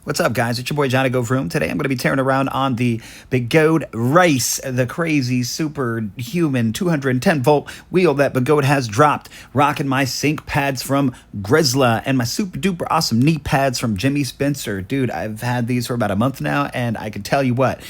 What's up, guys? It's your boy Johnny Go Vroom. Today I'm going to be tearing around on the Begode Race, the crazy, superhuman 210-volt wheel that Begode has dropped. Rocking my sync pads from Grizzla and my super duper awesome knee pads from Jimmy Spencer. Dude, I've had these for about a month now, and I can tell you what.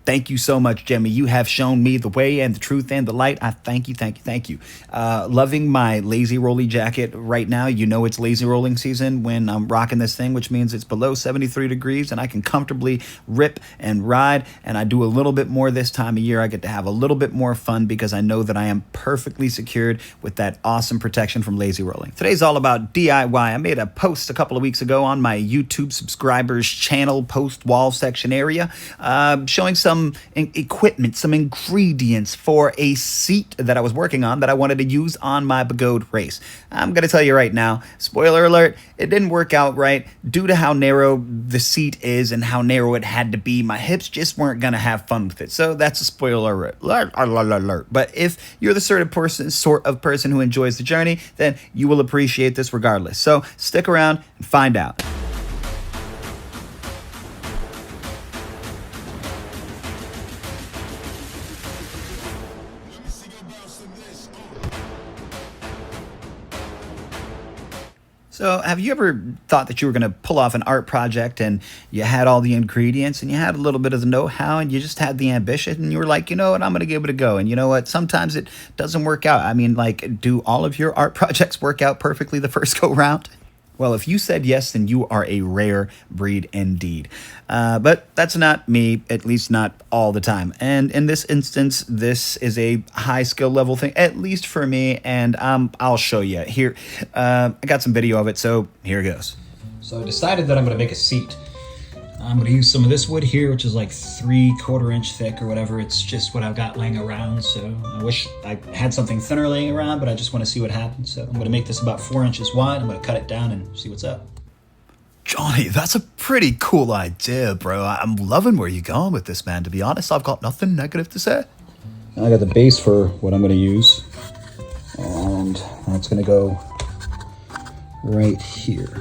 Thank you so much, Jimmy. You have shown me the way and the truth and the light. I thank you. Loving my lazy rolly jacket right now. You know it's lazy rolling season when I'm rocking this thing, which means it's below 73 degrees and I can comfortably rip and ride. And I do a little bit more this time of year. I get to have a little bit more fun because I know that I am perfectly secured with that awesome protection from lazy rolling. Today's all about DIY. I made a post a couple of weeks ago on my YouTube subscribers channel post wall section area showing some equipment, some ingredients for a seat that I was working on that I wanted to use on my Begode Race. I'm going to tell you right now, spoiler alert, it didn't work out right due to how narrow the seat is and how narrow it had to be. My hips just weren't going to have fun with it. So that's a spoiler alert. But if you're the sort of person who enjoys the journey, then you will appreciate this regardless. So stick around and find out. So have you ever thought that you were going to pull off an art project and you had all the ingredients and you had a little bit of the know-how and you just had the ambition and you were like, you know what, I'm going to give it a go. And you know what, sometimes it doesn't work out. I mean, like, do all of your art projects work out perfectly the first go round? Well, if you said yes, then you are a rare breed indeed. But that's not me, at least not all the time. And in this instance, this is a high skill level thing, at least for me. And I'll show you here. I got some video of it, so here it goes. So I decided that I'm going to make a seat. I'm going to use some of this wood here, which is like 3/4 inch thick or whatever. It's just what I've got laying around. So I wish I had something thinner laying around, but I just want to see what happens. So I'm going to make this about 4 inches wide. I'm going to cut it down and see what's up. Johnny, that's a pretty cool idea, bro. I'm loving where you're going with this, man. To be honest, I've got nothing negative to say. I got the base for what I'm going to use. And that's going to go right here.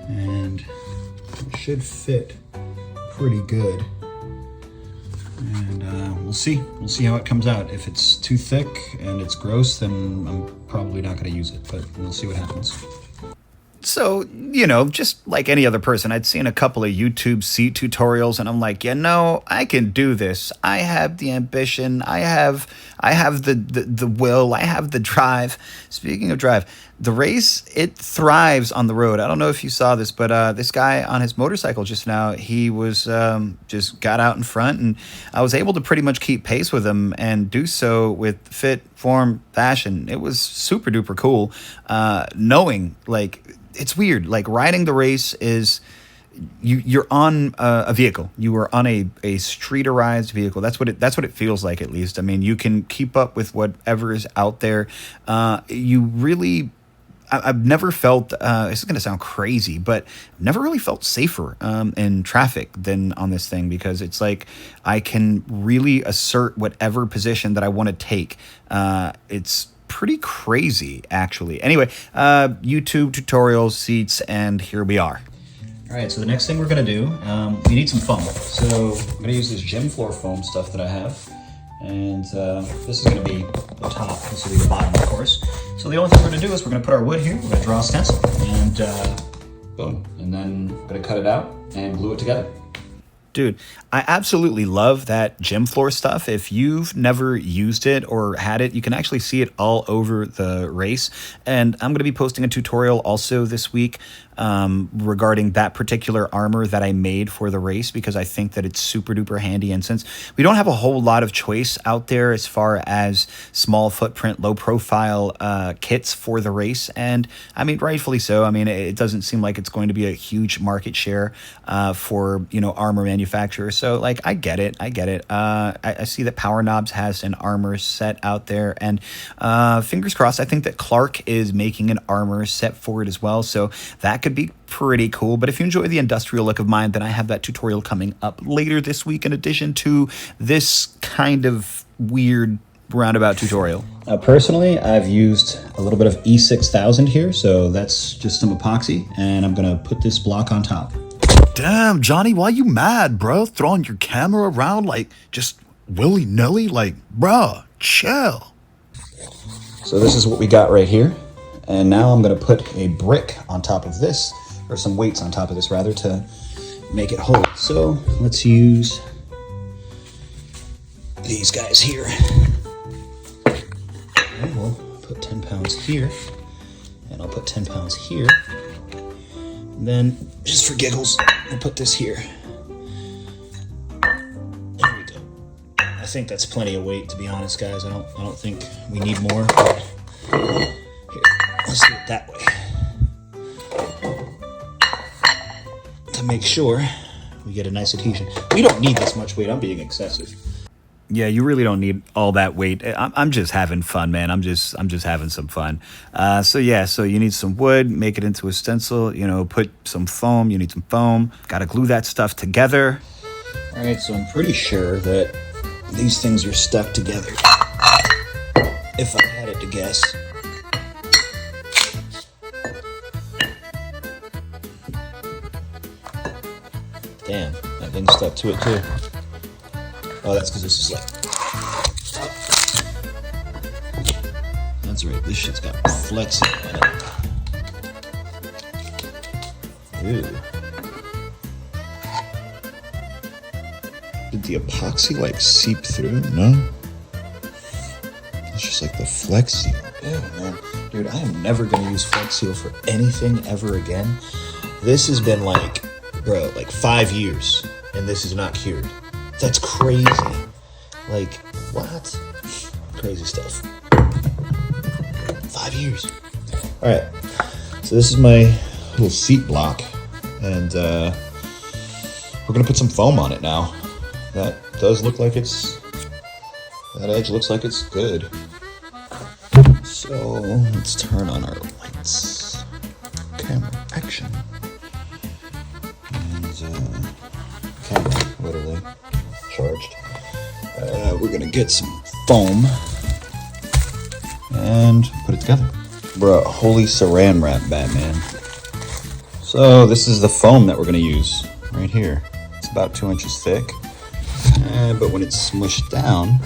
And it should fit pretty good, and we'll see how it comes out. If it's too thick and it's gross, then I'm probably not going to use it, but we'll see what happens. So, you know, just like any other person, I'd seen a couple of YouTube seat tutorials and I'm like, you know, I can do this. I have the ambition. I have the will. I have the drive. Speaking of drive, the race, it thrives on the road. I don't know if you saw this, but this guy on his motorcycle just now, he was just got out in front and I was able to pretty much keep pace with him and do so with fit, form, fashion. It was super duper cool knowing, like, it's weird. Like, riding the race is you're on a vehicle. You are on a streeterized vehicle. That's what it feels like, at least. I mean, you can keep up with whatever is out there. You really, I've never felt, this is going to sound crazy, but I've never really felt safer in traffic than on this thing, because it's like I can really assert whatever position that I want to take. It's pretty crazy, actually. Anyway, YouTube tutorials, seats, and here we are. All right, so the next thing we're gonna do, we need some foam. So I'm gonna use this gym floor foam stuff that I have, and this is gonna be the top, this will be the bottom, of course. So the only thing we're gonna do is we're gonna put our wood here, we're gonna draw a stencil, and boom, and then we're gonna cut it out and glue it together. Dude, I absolutely love that gym floor stuff. If you've never used it or had it, you can actually see it all over the race. And I'm going to be posting a tutorial also this week regarding that particular armor that I made for the race, because I think that it's super duper handy. And since we don't have a whole lot of choice out there as far as small footprint, low profile kits for the race, and I mean, rightfully so. I mean, it doesn't seem like it's going to be a huge market share for, you know, armor manufacturers. So, like, I get it. I see that Power Knobs has an armor set out there, and fingers crossed, I think that Clark is making an armor set for it as well. So that could be pretty cool. But if you enjoy the industrial look of mine, then I have that tutorial coming up later this week, in addition to this kind of weird roundabout tutorial. Personally, I've used a little bit of E6000 here, so that's just some epoxy, and I'm gonna put this block on top. Damn, Johnny, why you mad, bro? Throwing your camera around like just willy-nilly? Like, bruh, chill. So this is what we got right here, and now I'm gonna put a brick on top of this, or some weights on top of this rather, to make it hold. So let's use these guys here. And we'll put 10 pounds here, and I'll put 10 pounds here. And then, just for giggles, we'll put this here. There we go. I think that's plenty of weight, to be honest, guys. I don't think we need more. But here, let's do it that way. To make sure we get a nice adhesion. We don't need this much weight. I'm being excessive. Yeah, you really don't need all that weight. I'm just having fun, man. I'm just having some fun. So you need some wood, make it into a stencil, you know, put some foam. You need some foam. Got to glue that stuff together. All right, so I'm pretty sure that these things are stuck together. If I had it to guess. Damn, that thing stuck to it too. Oh, that's because this is like... That's right, this shit's got flexing in it. Ew. Did the epoxy like seep through? No? It's just like the Flex Seal. Ew, man. Dude, I am never gonna use Flex Seal for anything ever again. This has been like, bro, like 5 years, and this is not cured. That's crazy. Like, what? Crazy stuff. 5 years. All right, so this is my little seat block, and we're gonna put some foam on it now. That does look like it's, that edge looks like it's good. So let's turn on our lights. Camera action. And camera literally charged. We're gonna get some foam and put it together. Bruh, holy saran wrap, Batman. So this is the foam that we're gonna use right here. It's about 2 inches thick, but when it's smushed down,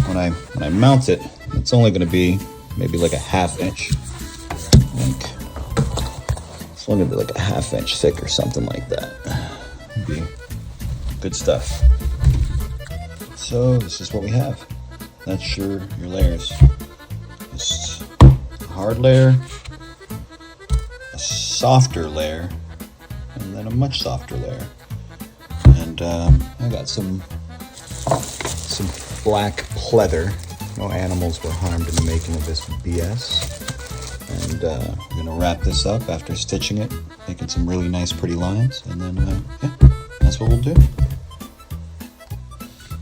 when I mount it, it's only gonna be maybe like a 1/2 inch. I think it's only gonna be like a 1/2 inch thick or something like that. It'd be good stuff. So this is what we have. That's your layers. Just a hard layer, a softer layer, and then a much softer layer. And I got some black pleather. No animals were harmed in the making of this BS. And I'm gonna wrap this up after stitching it, making some really nice pretty lines, and then yeah, that's what we'll do.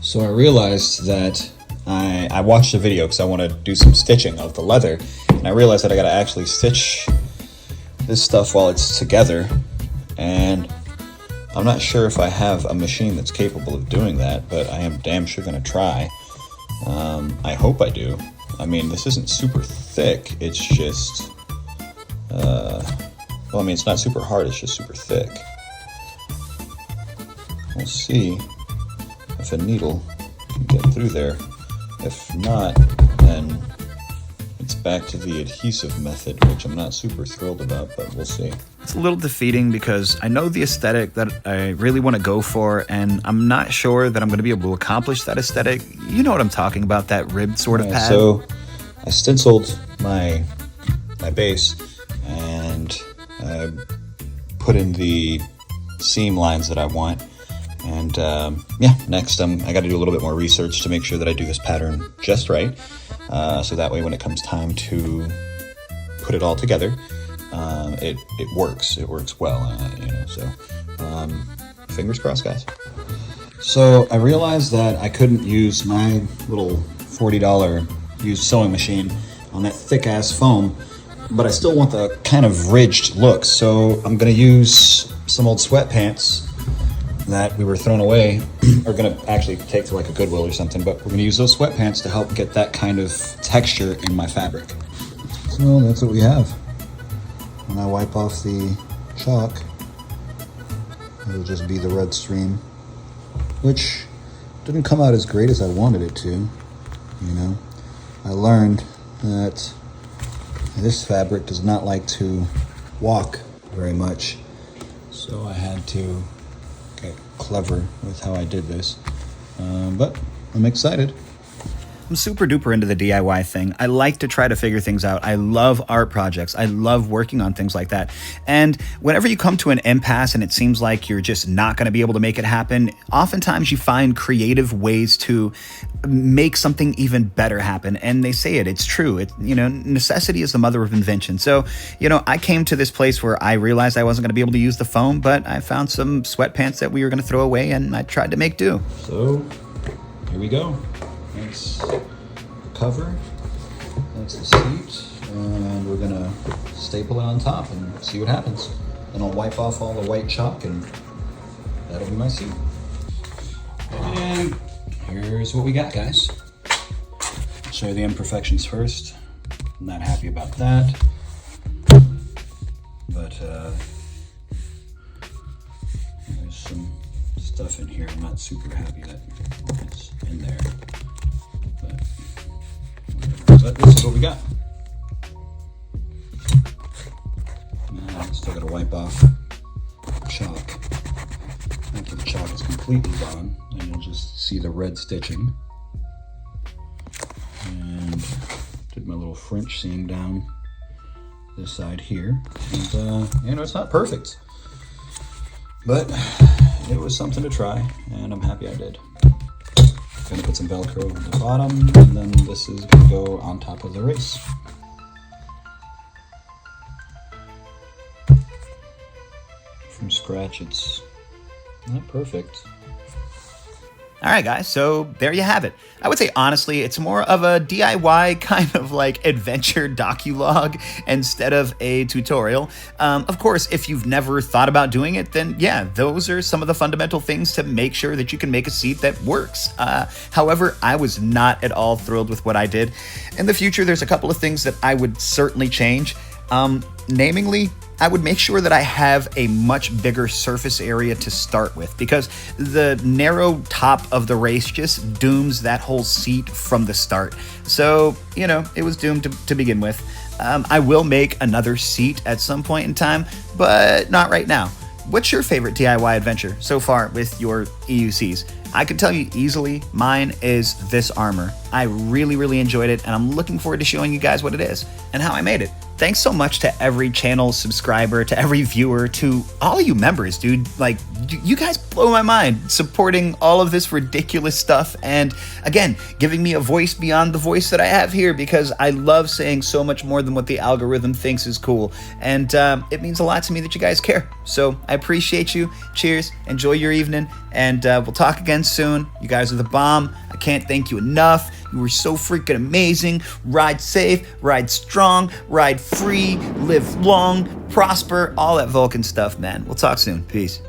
So I realized that I watched a video because I want to do some stitching of the leather, and I realized that I gotta actually stitch this stuff while it's together, and I'm not sure if I have a machine that's capable of doing that, but I am damn sure gonna try. I hope I do. I mean, this isn't super thick, it's just, well, I mean, it's not super hard, it's just super thick. We'll see if a needle can get through there. If not, then it's back to the adhesive method, which I'm not super thrilled about, but we'll see. It's a little defeating because I know the aesthetic that I really want to go for, and I'm not sure that I'm going to be able to accomplish that aesthetic. You know what I'm talking about, that ribbed sort of pad. So I stenciled my base, and I put in the seam lines that I want. And yeah, next I got to do a little bit more research to make sure that I do this pattern just right, so that way when it comes time to put it all together, it works well, you know. So fingers crossed, guys. So I realized that I couldn't use my little $40 used sewing machine on that thick ass foam, but I still want the kind of ridged look. So I'm gonna use some old sweatpants that we were thrown away are gonna actually take to like a Goodwill or something, but we're gonna use those sweatpants to help get that kind of texture in my fabric. So that's what we have. When I wipe off the chalk, it'll just be the red stream, which didn't come out as great as I wanted it to, you know. I learned that this fabric does not like to walk very much, so I had to get clever with how I did this, but I'm excited. I'm super duper into the DIY thing. I like to try to figure things out. I love art projects. I love working on things like that. And whenever you come to an impasse and it seems like you're just not going to be able to make it happen, oftentimes you find creative ways to make something even better happen. And they say it's true. Necessity is the mother of invention. So, I came to this place where I realized I wasn't going to be able to use the foam, but I found some sweatpants that we were going to throw away and I tried to make do. So here we go. That's the cover, that's the seat, and we're gonna staple it on top and see what happens. Then I'll wipe off all the white chalk and that'll be my seat. And here's what we got, guys. I'll show you the imperfections first. I'm not happy about that, but there's some stuff in here. I'm not super happy that it's in there. But this is what we got. Still gotta wipe off chalk. After the chalk is completely gone, and you'll just see the red stitching. And did my little French seam down this side here. And it's not perfect, but it was something to try, and I'm happy I did. Gonna put some Velcro on the bottom, and then this is gonna go on top of the race. From scratch, it's not perfect. All right, guys, so there you have it. I would say, honestly, it's more of a DIY kind of like adventure docu-log instead of a tutorial. Of course, if you've never thought about doing it, then yeah, those are some of the fundamental things to make sure that you can make a seat that works. However, I was not at all thrilled with what I did. In the future, there's a couple of things that I would certainly change. Namely, I would make sure that I have a much bigger surface area to start with, because the narrow top of the race just dooms that whole seat from the start. So, it was doomed to begin with. I will make another seat at some point in time, but not right now. What's your favorite DIY adventure so far with your EUCs? I can tell you easily, mine is this armor. I really, really enjoyed it, and I'm looking forward to showing you guys what it is and how I made it. Thanks so much to every channel subscriber, to every viewer, to all you members, dude. Like, you guys blow my mind supporting all of this ridiculous stuff, and again, giving me a voice beyond the voice that I have here, because I love saying so much more than what the algorithm thinks is cool, and it means a lot to me that you guys care. So I appreciate you. Cheers. Enjoy your evening, and we'll talk again soon. You guys are the bomb. I can't thank you enough. You were so freaking amazing. Ride safe, ride strong, ride free, live long, prosper, all that Vulcan stuff, man. We'll talk soon. Peace.